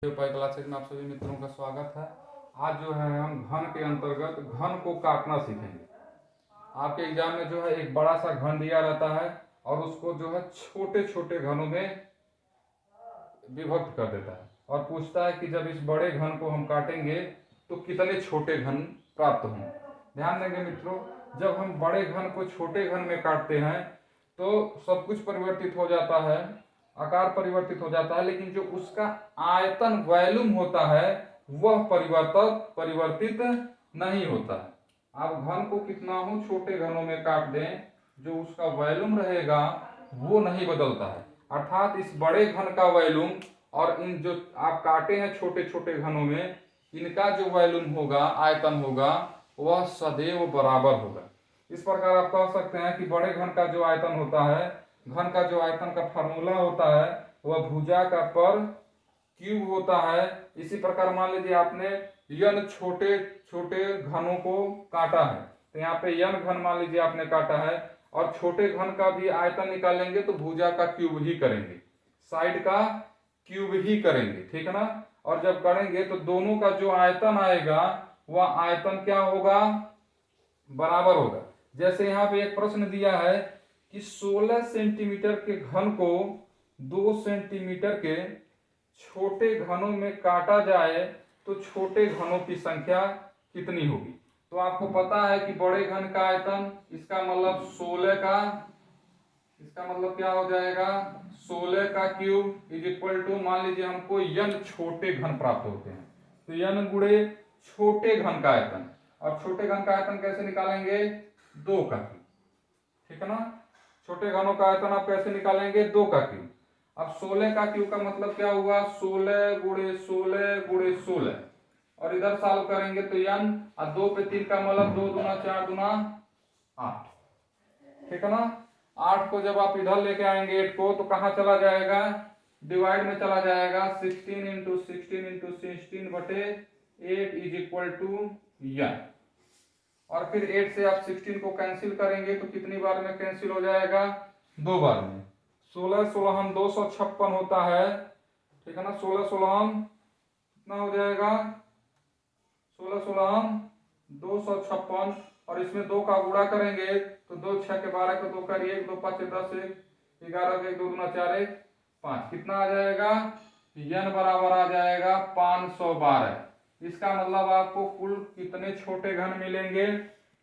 उपाय क्लासेज में आप सभी मित्रों का स्वागत है। आज जो है हम घन के अंतर्गत घन को काटना सीखेंगे। आपके एग्जाम में जो है एक बड़ा सा घन दिया रहता है और उसको जो है छोटे छोटे घनों में विभक्त कर देता है और पूछता है कि जब इस बड़े घन को हम काटेंगे तो कितने छोटे घन प्राप्त होंगे। ध्यान देंगे मित्रों, जब हम बड़े घन को छोटे घन में काटते हैं तो सब कुछ परिवर्तित हो जाता है, आकार परिवर्तित हो जाता है, लेकिन जो उसका आयतन वॉल्यूम होता है वह परिवर्तित नहीं होता है। आप घन को कितना हो छोटे घनों में काट दें, जो उसका वॉल्यूम रहेगा वो नहीं बदलता है। अर्थात इस बड़े घन का वॉल्यूम और इन जो आप काटे हैं छोटे छोटे घनों में, इनका जो वॉल्यूम होगा, आयतन होगा, वह सदैव बराबर होगा। इस प्रकार आप कह सकते हैं कि बड़े घन का जो आयतन होता है, घन का जो आयतन का फार्मूला होता है वह भुजा का पर क्यूब होता है। इसी प्रकार मान लीजिए आपने n छोटे छोटे घनों को काटा है, तो यहाँ पे n घन मान लीजिए आपने काटा है और छोटे घन का भी आयतन निकालेंगे तो भुजा का क्यूब ही करेंगे, साइड का क्यूब ही करेंगे, ठीक है ना। और जब करेंगे तो दोनों का जो आयतन आएगा वह आयतन क्या होगा, बराबर होगा। जैसे यहाँ पे एक प्रश्न दिया है कि 16 सेंटीमीटर के घन को 2 सेंटीमीटर के छोटे घनों में काटा जाए तो छोटे घनों की संख्या कितनी होगी। तो आपको पता है कि बड़े घन का आयतन, इसका मतलब 16 का, इसका मतलब क्या हो जाएगा, 16 का क्यूब इज इक्वल टू, मान लीजिए हमको n छोटे घन प्राप्त होते हैं तो n गुणे छोटे घन का आयतन। और छोटे घन का आयतन कैसे निकालेंगे, 2 का क्यूब, ठीक है ना। छोटे घनों का आयतन आप कैसे निकालेंगे, 2 का क्यूब। अब 16 का क्यूब का मतलब क्या हुआ, 16 गुणे 16 गुणे 16, और इधर सॉल्व करेंगे तो n, और 2 पे 3 का मतलब 2 दूना 4 दूना 8, ठीक है ना। 8 को जब आप इधर लेके आएंगे 8 को तो कहाँ चला जाएगा, डिवाइड में चला जाएगा। 16 इंटू 16 इंटू 16 बटे 8 इज इक्वल टू n। और फिर 8 से आप 16 को कैंसिल करेंगे तो कितनी बार में कैंसिल हो जाएगा, 2 बार में। 16 16 256 होता है, ठीक है ना। 16 16 कितना हो जाएगा, 16 16 256, और इसमें 2 का गुणा करेंगे तो 2 6 के 12 को 2 करिए, 1 2 5 10 1 11 1 2 दूना 4 1 5, कितना आ जाएगा, n बराबर आ जाएगा 512। इसका मतलब आपको कुल कितने छोटे घन मिलेंगे,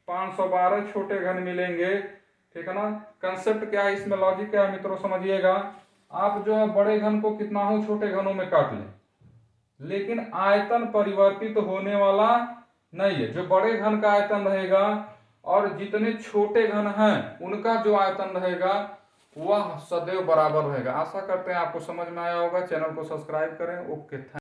512 छोटे घन मिलेंगे, ठीक है ना। कंसेप्ट क्या है इसमें, लॉजिक क्या है मित्रों, समझिएगा। आप जो है बड़े घन को कितना हो छोटे घनों में काट लें, लेकिन आयतन परिवर्तित होने वाला नहीं है। जो बड़े घन का आयतन रहेगा और जितने छोटे घन हैं उनका जो आयतन रहेगा वह सदैव बराबर रहेगा। आशा करते हैं आपको समझ में आया होगा। चैनल को सब्सक्राइब करें। ओके।